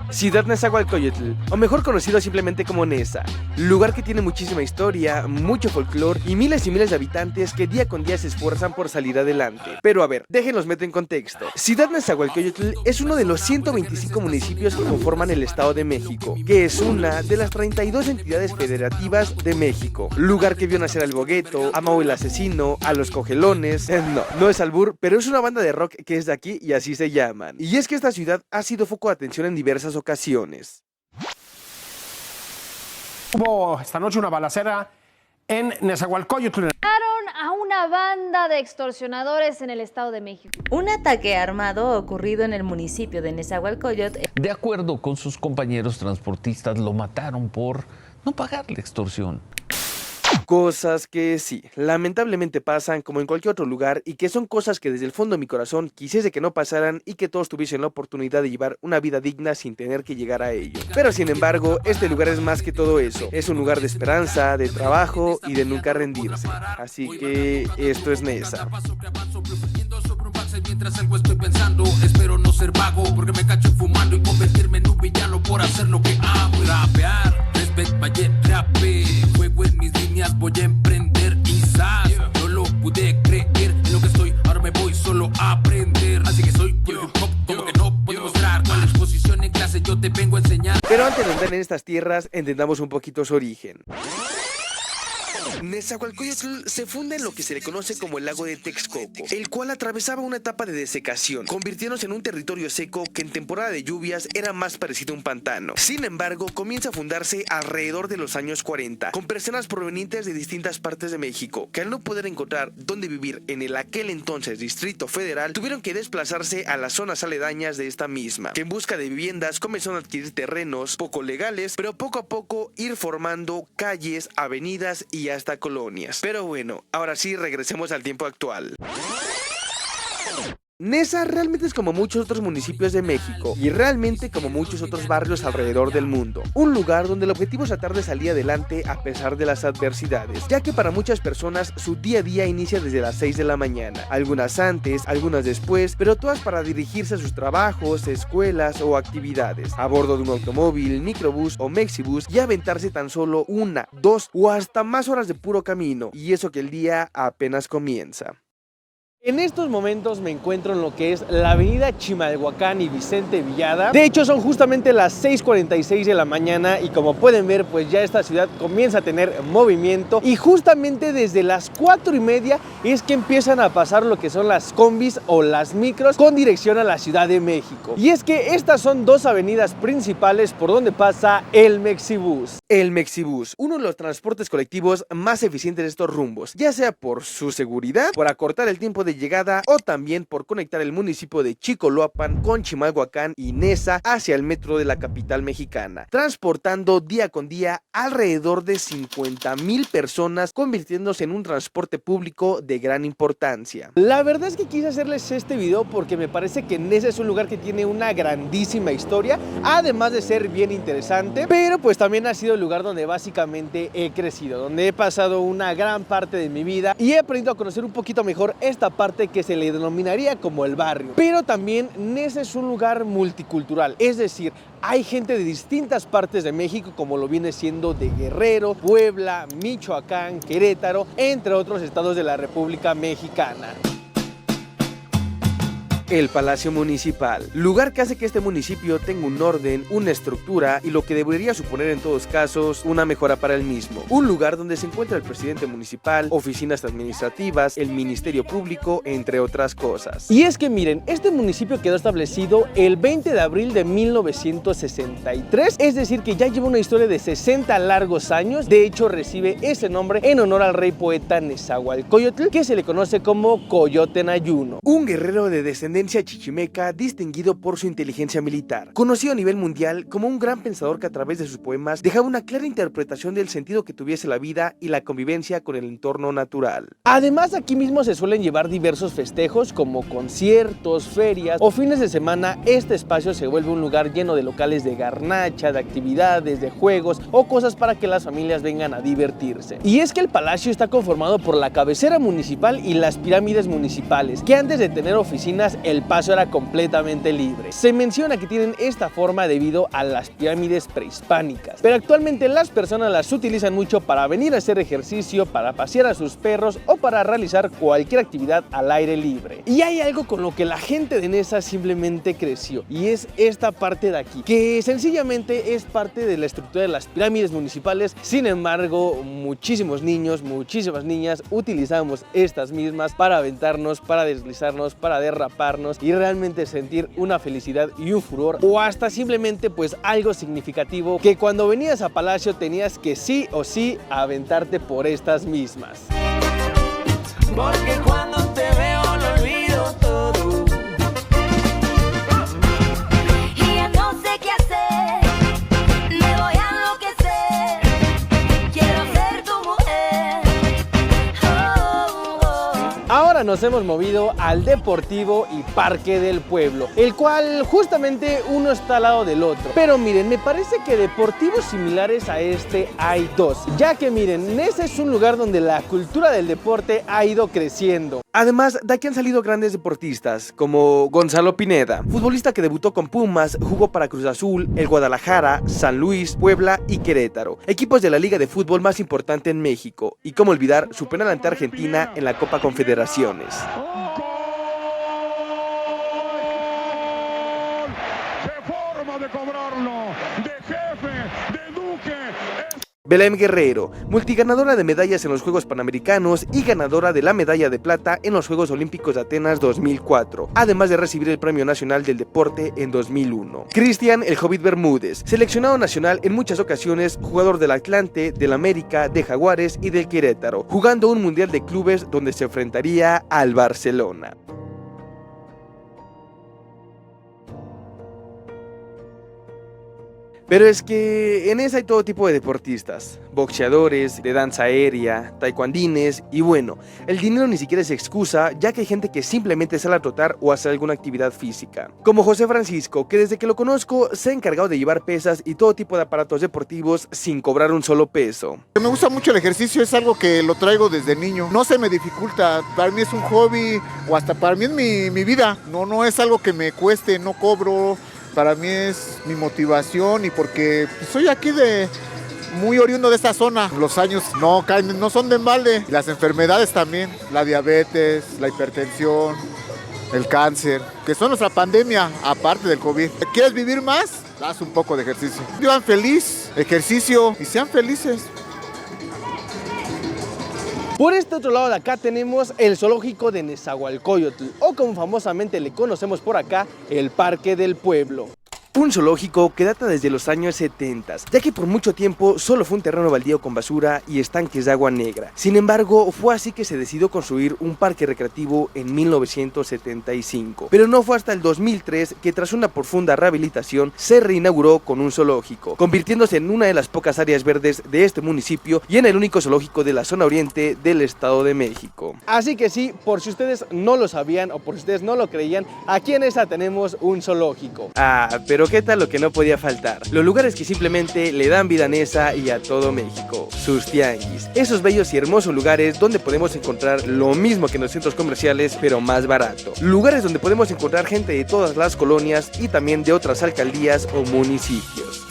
Ciudad Nezahualcóyotl, o mejor conocido simplemente como Neza, lugar que tiene muchísima historia, mucho folclore y miles de habitantes que día con día se esfuerzan por salir adelante. Pero a ver, déjenos meter en contexto. Ciudad Nezahualcóyotl es uno de los 125 municipios que conforman el Estado de México, que es una de las 32 entidades federativas de México. Lugar que vio nacer al Bogueto, a Mau el Asesino, a los Cogelones. No es albur, pero es una banda de rock que es de aquí y así se llaman. Y es que esta ciudad ha sido foco de atención en diversas ocasiones. Hubo esta noche una balacera en Nezahualcóyotl. Mataron a una banda de extorsionadores en el Estado de México. Un ataque armado ocurrido en el municipio de Nezahualcóyotl. De acuerdo con sus compañeros transportistas, lo mataron por no pagar la extorsión. Cosas que sí, lamentablemente pasan como en cualquier otro lugar y que son cosas que desde el fondo de mi corazón quisiese que no pasaran y que todos tuviesen la oportunidad de llevar una vida digna sin tener que llegar a ello. Pero sin embargo, este lugar es más que todo eso. Es un lugar de esperanza, de trabajo y de nunca rendirse. Así que esto es Neza. Mientras algo estoy pensando, espero no ser vago, porque me cacho fumando y convertirme en un villano por hacer lo que amo. Rapear, respect, valle, rape, juego en mis líneas, voy a emprender quizás. No lo pude creer, en lo que estoy, ahora me voy solo a aprender. Así que soy por hip hop, como que no puedo mostrar. Con la exposición en clase yo te vengo a enseñar. Pero antes de entrar en estas tierras, entendamos un poquito su origen. Nezahualcóyotl se funda en lo que se le conoce como el lago de Texcoco, el cual atravesaba una etapa de desecación, convirtiéndose en un territorio seco que en temporada de lluvias era más parecido a un pantano. Sin embargo, comienza a fundarse alrededor de los años 40, con personas provenientes de distintas partes de México, que al no poder encontrar dónde vivir en el aquel entonces Distrito Federal, tuvieron que desplazarse a las zonas aledañas de esta misma, que en busca de viviendas comenzaron a adquirir terrenos poco legales, pero poco a poco ir formando calles, avenidas y hasta colonias. Pero bueno, ahora sí regresemos al tiempo actual. Neza realmente es como muchos otros municipios de México y realmente como muchos otros barrios alrededor del mundo. Un lugar donde el objetivo es tratar de salir adelante a pesar de las adversidades, ya que para muchas personas su día a día inicia desde las 6 de la mañana, algunas antes, algunas después, pero todas para dirigirse a sus trabajos, escuelas o actividades, a bordo de un automóvil, microbús o mexibús y aventarse tan solo 1, 2 o hasta más horas de puro camino, y eso que el día apenas comienza. En estos momentos me encuentro en lo que es la avenida Chimalhuacán y Vicente Villada. De hecho son justamente las 6:46 de la mañana y como pueden ver pues ya esta ciudad comienza a tener movimiento y justamente desde las 4:30 es que empiezan a pasar lo que son las combis o las micros con dirección a la Ciudad de México. Y es que estas son dos avenidas principales por donde pasa el Mexibús. El Mexibús, uno de los transportes colectivos más eficientes de estos rumbos, ya sea por su seguridad, por acortar el tiempo de llegada o también por conectar el municipio de Chicoloapan con Chimalhuacán y Neza hacia el metro de la capital mexicana, transportando día con día alrededor de 50,000 personas, convirtiéndose en un transporte público de gran importancia. La verdad es que quise hacerles este video porque me parece que Neza es un lugar que tiene una grandísima historia, además de ser bien interesante, pero pues también ha sido el lugar donde básicamente he crecido, donde he pasado una gran parte de mi vida y he aprendido a conocer un poquito mejor esta parte que se le denominaría como el barrio. Pero también Neza es un lugar multicultural, es decir, hay gente de distintas partes de México, como lo viene siendo de Guerrero, Puebla, Michoacán, Querétaro, entre otros estados de la República Mexicana. El Palacio Municipal, lugar que hace que este municipio tenga un orden, una estructura y lo que debería suponer en todos casos una mejora para el mismo. Un lugar donde se encuentra el presidente municipal, oficinas administrativas, el Ministerio Público, entre otras cosas. Y es que miren, este municipio quedó establecido el 20 de abril de 1963, es decir que ya lleva una historia de 60 largos años. De hecho recibe ese nombre en honor al rey poeta Nezahualcóyotl, que se le conoce como Coyote en Ayuno, un guerrero de descendencia chichimeca distinguido por su inteligencia militar, conocido a nivel mundial como un gran pensador que a través de sus poemas dejaba una clara interpretación del sentido que tuviese la vida y la convivencia con el entorno natural. Además, aquí mismo se suelen llevar diversos festejos como conciertos, ferias o fines de semana. Este espacio se vuelve un lugar lleno de locales de garnacha, de actividades, de juegos o cosas para que las familias vengan a divertirse. Y es que el palacio está conformado por la cabecera municipal y las pirámides municipales, que antes de tener oficinas el paso era completamente libre. Se menciona que tienen esta forma debido a las pirámides prehispánicas, pero actualmente las personas las utilizan mucho para venir a hacer ejercicio, para pasear a sus perros o para realizar cualquier actividad al aire libre. Y hay algo con lo que la gente de Neza simplemente creció, y es esta parte de aquí, que sencillamente es parte de la estructura de las pirámides municipales. Sin embargo, muchísimos niños, muchísimas niñas utilizamos estas mismas para aventarnos, para deslizarnos, para derraparnos y realmente sentir una felicidad y un furor, o hasta simplemente pues algo significativo, que cuando venías a Palacio tenías que sí o sí aventarte por estas mismas. Porque cuando te veo lo olvido todo. Y ya no sé qué hacer, me voy a enloquecer. Quiero ser tu mujer. Oh, oh. Ahora nos hemos movido al Deportivo y Parque del Pueblo, el cual justamente uno está al lado del otro. Pero miren, me parece que deportivos similares a este hay dos, ya que miren, Neza es un lugar donde la cultura del deporte ha ido creciendo. Además, de aquí han salido grandes deportistas, como Gonzalo Pineda, futbolista que debutó con Pumas, jugó para Cruz Azul, el Guadalajara, San Luis, Puebla y Querétaro, equipos de la liga de fútbol más importante en México, y cómo olvidar su penal ante Argentina en la Copa Confederaciones. ¡Qué forma de cobrarlo! ¡De jefe! ¡De duque! Belén Guerrero, multiganadora de medallas en los Juegos Panamericanos y ganadora de la medalla de plata en los Juegos Olímpicos de Atenas 2004, además de recibir el Premio Nacional del Deporte en 2001. Cristian El Hobbit Bermúdez, seleccionado nacional en muchas ocasiones, jugador del Atlante, del América, de Jaguares y del Querétaro, jugando un Mundial de Clubes donde se enfrentaría al Barcelona. Pero es que en esa hay todo tipo de deportistas, boxeadores, de danza aérea, taekwondines y bueno, el dinero ni siquiera es excusa, ya que hay gente que simplemente sale a trotar o hacer alguna actividad física. Como José Francisco, que desde que lo conozco se ha encargado de llevar pesas y todo tipo de aparatos deportivos sin cobrar un solo peso. Me gusta mucho el ejercicio, es algo que lo traigo desde niño, no se me dificulta, para mí es un hobby o hasta para mí es mi vida, no es algo que me cueste, no cobro. Para mí es mi motivación y porque soy aquí muy oriundo de esta zona. Los años no son de embalde. Las enfermedades también, la diabetes, la hipertensión, el cáncer, que son nuestra pandemia, aparte del COVID. ¿Quieres vivir más? Haz un poco de ejercicio. Vivan feliz, ejercicio y sean felices. Por este otro lado de acá tenemos el zoológico de Nezahualcóyotl, o como famosamente le conocemos por acá, el Parque del Pueblo. Un zoológico que data desde los años 70, ya que por mucho tiempo solo fue un terreno baldío con basura y estanques de agua negra. Sin embargo, fue así que se decidió construir un parque recreativo en 1975. Pero no fue hasta el 2003 que tras una profunda rehabilitación se reinauguró con un zoológico, convirtiéndose en una de las pocas áreas verdes de este municipio y en el único zoológico de la zona oriente del Estado de México. Así que sí, por si ustedes no lo sabían o por si ustedes no lo creían, aquí en Neza tenemos un zoológico. Pero ¿qué tal lo que no podía faltar? Los lugares que simplemente le dan vida a Neza y a todo México, sus tianguis. Esos bellos y hermosos lugares donde podemos encontrar lo mismo que en los centros comerciales, pero más barato. Lugares donde podemos encontrar gente de todas las colonias y también de otras alcaldías o municipios.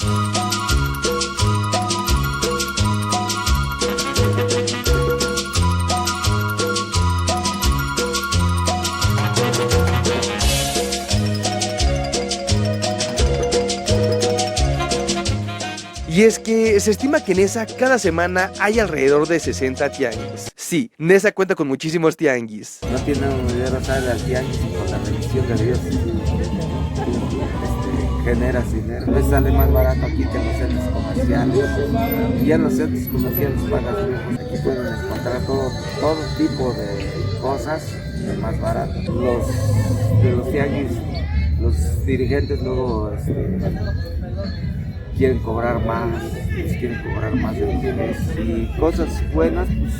Y es que se estima que en Neza cada semana hay alrededor de 60 tianguis. Sí, Neza cuenta con muchísimos tianguis. No tiene dinero salir al tianguis y con la bendición de Dios generas dinero. Les sale más barato aquí que en los centros comerciales. Y en los centros comerciales pagas menos. Aquí pueden encontrar todo tipo de cosas más barato. De los tianguis, los dirigentes luego quieren cobrar más, de interés y cosas buenas, pues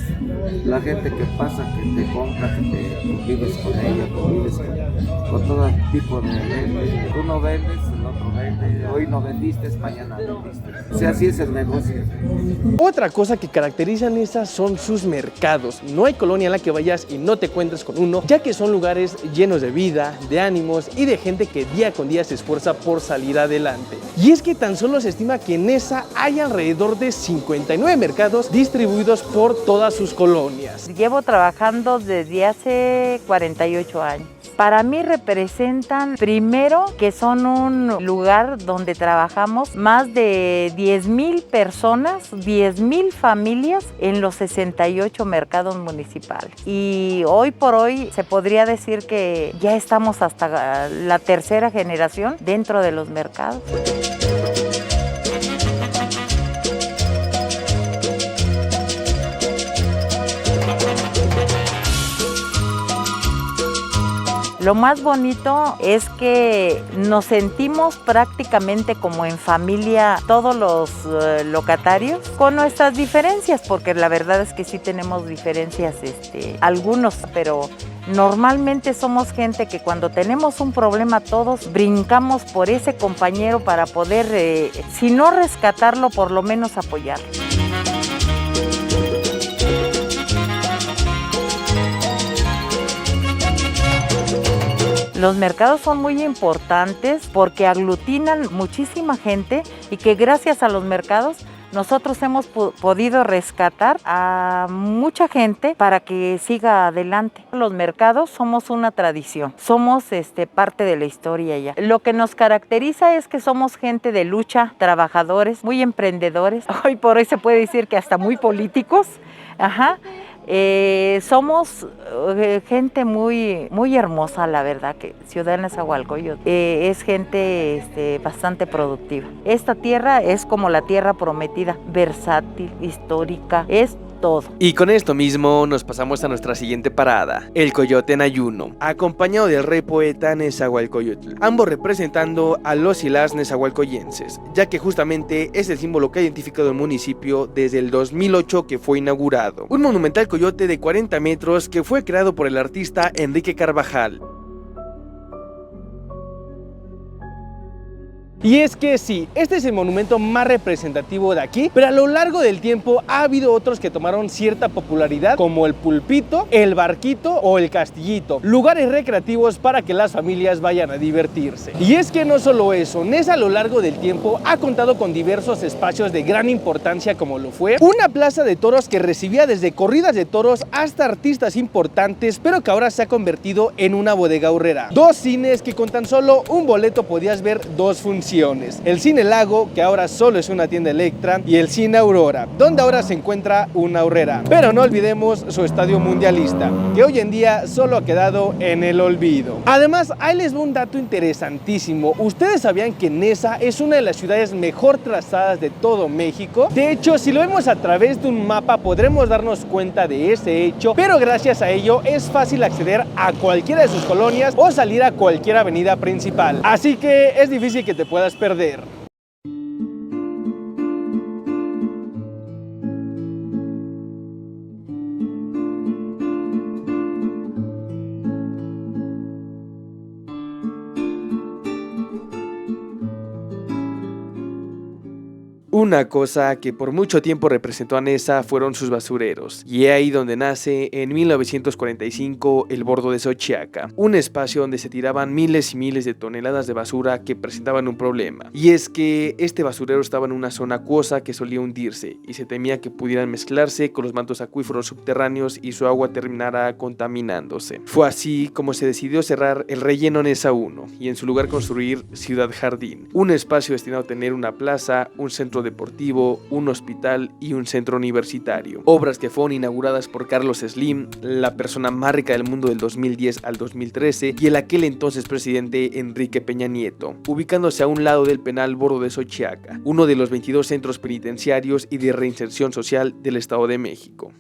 la gente que pasa, que te compra, que te convives con ella, convives con todo tipo de gente. Tú no vendes, el otro vende. Hoy no vendiste, mañana vendiste. O sea, así es el negocio. Otra cosa que caracteriza a Nesa son sus mercados. No hay colonia en la que vayas y no te encuentres con uno, ya que son lugares llenos de vida, de ánimos y de gente que día con día se esfuerza por salir adelante. Y es que tan solo se estima que en Nesa hay alrededor de 59 mercados distribuidos por todas sus colonias. Llevo trabajando desde hace 48 años. Para mí representan, primero, que son un lugar donde trabajamos más de 10,000 personas, 10,000 familias en los 68 mercados municipales. Y hoy por hoy se podría decir que ya estamos hasta la tercera generación dentro de los mercados. Lo más bonito es que nos sentimos prácticamente como en familia todos los locatarios, con nuestras diferencias, porque la verdad es que sí tenemos diferencias, algunos, pero normalmente somos gente que cuando tenemos un problema todos brincamos por ese compañero para poder, si no rescatarlo, por lo menos apoyarlo. Los mercados son muy importantes porque aglutinan muchísima gente y que gracias a los mercados nosotros hemos podido rescatar a mucha gente para que siga adelante. Los mercados somos una tradición, somos parte de la historia ya. Lo que nos caracteriza es que somos gente de lucha, trabajadores, muy emprendedores. Hoy por hoy se puede decir que hasta muy políticos. Ajá. Somos gente muy, muy hermosa, la verdad, que Ciudad de Nezahualcóyotl es gente bastante productiva. Esta tierra es como la tierra prometida, versátil, histórica, es todo. Y con esto mismo nos pasamos a nuestra siguiente parada, el Coyote en ayuno, acompañado del rey poeta Nezahualcóyotl, ambos representando a los y las nezahualcóyenses, ya que justamente es el símbolo que ha identificado el municipio desde el 2008 que fue inaugurado. Un monumental coyote de 40 metros que fue creado por el artista Enrique Carvajal. Y es que sí, este es el monumento más representativo de aquí, pero a lo largo del tiempo ha habido otros que tomaron cierta popularidad, como el Pulpito, el Barquito o el Castillito, lugares recreativos para que las familias vayan a divertirse. Y es que no solo eso, Nesa a lo largo del tiempo ha contado con diversos espacios de gran importancia, como lo fue una plaza de toros que recibía desde corridas de toros hasta artistas importantes, pero que ahora se ha convertido en una bodega aurrera. Dos cines que con tan solo un boleto podías ver dos funciones. El Cine Lago, que ahora solo es una tienda Electra, y el Cine Aurora, donde ahora se encuentra una aurrera. Pero no olvidemos su estadio mundialista, que hoy en día solo ha quedado en el olvido. Además, ahí les va un dato interesantísimo. ¿Ustedes sabían que Nesa es una de las ciudades mejor trazadas de todo México? De hecho, si lo vemos a través de un mapa, podremos darnos cuenta de ese hecho, pero gracias a ello es fácil acceder a cualquiera de sus colonias o salir a cualquier avenida principal. Así que es difícil que te puedas perder. Una cosa que por mucho tiempo representó a Nesa fueron sus basureros, y es ahí donde nace en 1945 el Bordo de Xochiaca, un espacio donde se tiraban miles y miles de toneladas de basura que presentaban un problema, y es que este basurero estaba en una zona acuosa que solía hundirse, y se temía que pudieran mezclarse con los mantos acuíferos subterráneos y su agua terminara contaminándose. Fue así como se decidió cerrar el relleno Nesa 1 y en su lugar construir Ciudad Jardín, un espacio destinado a tener una plaza, un centro deportivo, un hospital y un centro universitario. Obras que fueron inauguradas por Carlos Slim, la persona más rica del mundo del 2010 al 2013, y el aquel entonces presidente Enrique Peña Nieto, ubicándose a un lado del penal Bordo de Xochiaca, uno de los 22 centros penitenciarios y de reinserción social del Estado de México.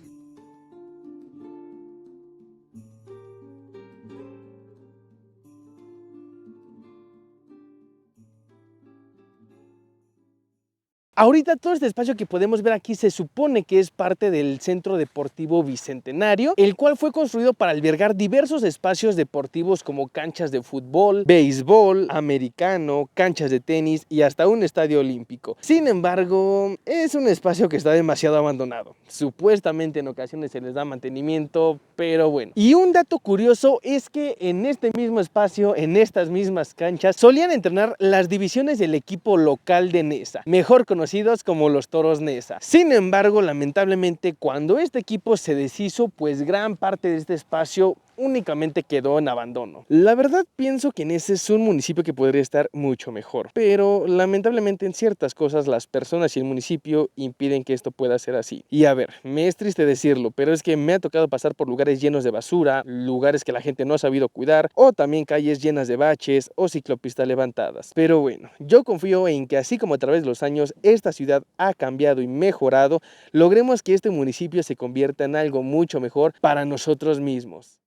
Ahorita todo este espacio que podemos ver aquí se supone que es parte del Centro Deportivo Bicentenario, el cual fue construido para albergar diversos espacios deportivos como canchas de fútbol, béisbol, americano, canchas de tenis y hasta un estadio olímpico. Sin embargo, es un espacio que está demasiado abandonado. Supuestamente en ocasiones se les da mantenimiento, pero bueno. Y un dato curioso es que en este mismo espacio, en estas mismas canchas, solían entrenar las divisiones del equipo local de Nesa, mejor conocidos como los Toros Nesa. Sin embargo, lamentablemente, cuando este equipo se deshizo, pues gran parte de este espacio únicamente quedó en abandono. La verdad pienso que Nesa es un municipio que podría estar mucho mejor, pero lamentablemente en ciertas cosas las personas y el municipio impiden que esto pueda ser así. Y a ver, me es triste decirlo, pero es que me ha tocado pasar por lugares llenos de basura, lugares que la gente no ha sabido cuidar, o también calles llenas de baches o ciclopistas levantadas. Pero bueno, yo confío en que así como a través de los años esta ciudad ha cambiado y mejorado, logremos que este municipio se convierta en algo mucho mejor para nosotros mismos.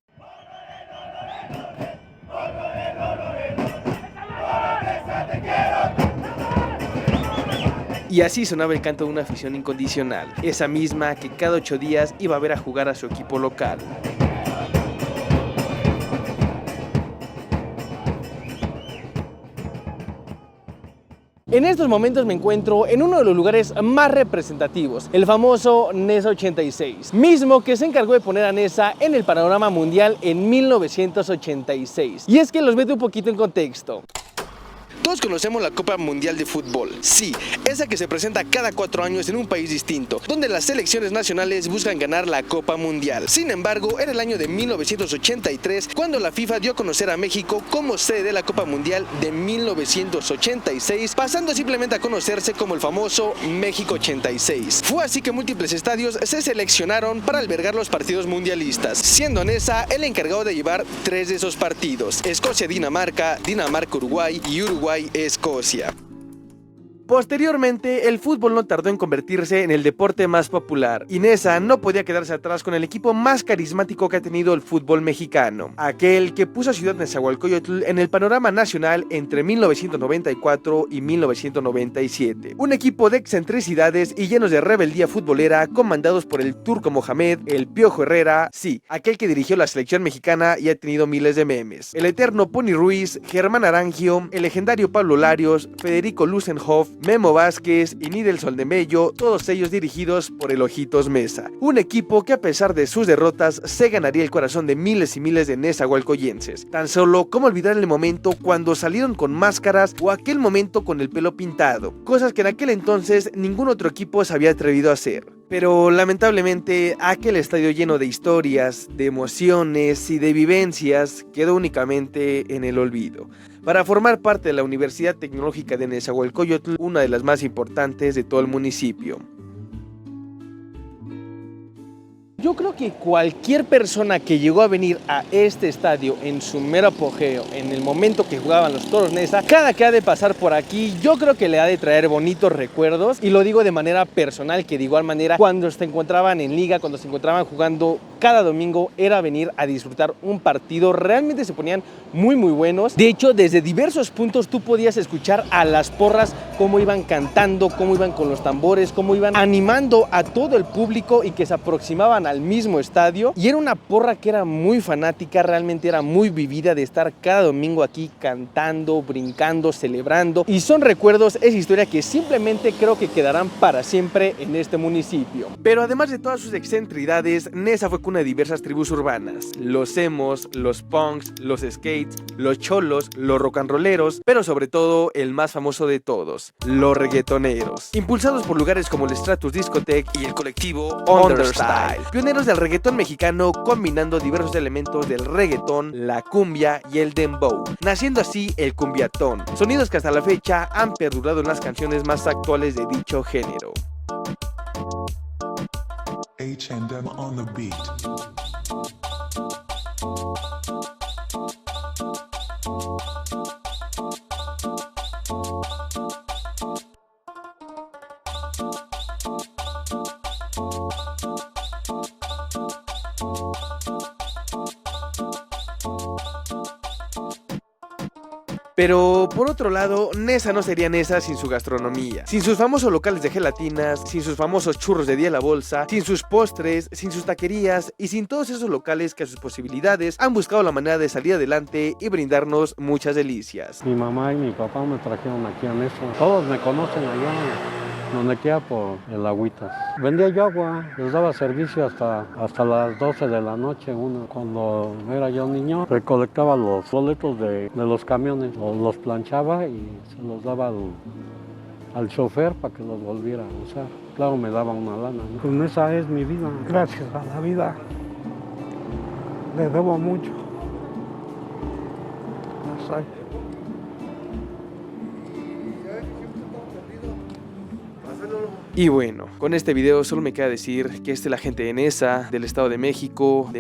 Y así sonaba el canto de una afición incondicional, esa misma que cada 8 días iba a ver a jugar a su equipo local. En estos momentos me encuentro en uno de los lugares más representativos, el famoso Nesa 86, mismo que se encargó de poner a Nesa en el panorama mundial en 1986. Y es que los meto un poquito en contexto. Todos conocemos la Copa Mundial de Fútbol. Sí, esa que se presenta cada 4 años en un país distinto, donde las selecciones nacionales buscan ganar la Copa Mundial. Sin embargo, era el año de 1983 cuando la FIFA dio a conocer a México como sede de la Copa Mundial de 1986, pasando simplemente a conocerse como el famoso México 86. Fue así que múltiples estadios se seleccionaron para albergar los partidos mundialistas, siendo Nesa el encargado de llevar 3 de esos partidos: Escocia-Dinamarca, Dinamarca-Uruguay y Uruguay-Escocia. Posteriormente, el fútbol no tardó en convertirse en el deporte más popular, y Nesa no podía quedarse atrás con el equipo más carismático que ha tenido el fútbol mexicano, aquel que puso a Ciudad Nezahualcóyotl en el panorama nacional entre 1994 y 1997. Un equipo de excentricidades y llenos de rebeldía futbolera, comandados por el Turco Mohamed, el Piojo Herrera, sí, aquel que dirigió la selección mexicana y ha tenido miles de memes, el eterno Pony Ruiz, Germán Arangio, el legendario Pablo Larios, Federico Lusenhoff, Memo Vázquez y Nidel Soldemello, todos ellos dirigidos por el Ojitos Mesa. Un equipo que a pesar de sus derrotas se ganaría el corazón de miles y miles de nezahualcóyenses. Tan solo como olvidar el momento cuando salieron con máscaras o aquel momento con el pelo pintado, cosas que en aquel entonces ningún otro equipo se había atrevido a hacer. Pero lamentablemente aquel estadio lleno de historias, de emociones y de vivencias quedó únicamente en el olvido, para formar parte de la Universidad Tecnológica de Nezahualcóyotl, una de las más importantes de todo el municipio. Yo creo que cualquier persona que llegó a venir a este estadio en su mero apogeo, en el momento que jugaban los Toros Nesa, cada que ha de pasar por aquí, yo creo que le ha de traer bonitos recuerdos, y lo digo de manera personal, que de igual manera cuando se encontraban en liga, cuando se encontraban jugando cada domingo, era venir a disfrutar un partido. Realmente se ponían muy buenos. De hecho, desde diversos puntos tú podías escuchar a las porras cómo iban cantando, cómo iban con los tambores, cómo iban animando a todo el público y que se aproximaban al mismo estadio. Y era una porra que era muy fanática, realmente era muy vivida de estar cada domingo aquí cantando, brincando, celebrando. Y son recuerdos, es historia que simplemente creo que quedarán para siempre en este municipio. Pero además de todas sus excentridades, Nesa fue cuna de diversas tribus urbanas: los emos, los punks, los skates, los cholos, los rock and rolleros, pero sobre todo el más famoso de todos, los reggaetoneros, impulsados por lugares como el Stratus Discotheque y el colectivo Understyle, pioneros del reggaetón mexicano, combinando diversos elementos del reggaetón, la cumbia y el dembow, naciendo así el cumbiatón, sonidos que hasta la fecha han perdurado en las canciones más actuales de dicho género. H&M on the beat. Pero por otro lado, Nesa no sería Nesa sin su gastronomía, sin sus famosos locales de gelatinas, sin sus famosos churros de día a la bolsa, sin sus postres, sin sus taquerías y sin todos esos locales que a sus posibilidades han buscado la manera de salir adelante y brindarnos muchas delicias. Mi mamá y mi papá me trajeron aquí a Nesa. Todos me conocen allá, donde queda por el Agüitas. Vendía yo agua, les daba servicio hasta las 12 de la noche. Cuando era yo niño, recolectaba los boletos de los camiones, los planchaba y se los daba al chofer para que los volviera a usar. Claro, me daba una lana, ¿no? Pues esa es mi vida. Gracias a la vida. Le debo mucho. Y bueno, con este video solo me queda decir que esta es la gente de Nesa, del Estado de México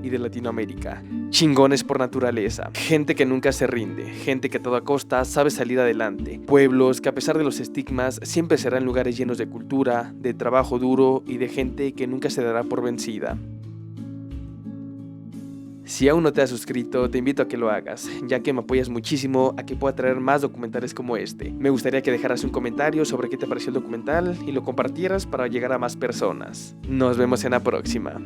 y de Latinoamérica. Chingones por naturaleza, gente que nunca se rinde, gente que a toda costa sabe salir adelante, pueblos que a pesar de los estigmas siempre serán lugares llenos de cultura, de trabajo duro y de gente que nunca se dará por vencida. Si aún no te has suscrito, te invito a que lo hagas, ya que me apoyas muchísimo a que pueda traer más documentales como este. Me gustaría que dejaras un comentario sobre qué te pareció el documental y lo compartieras para llegar a más personas. Nos vemos en la próxima.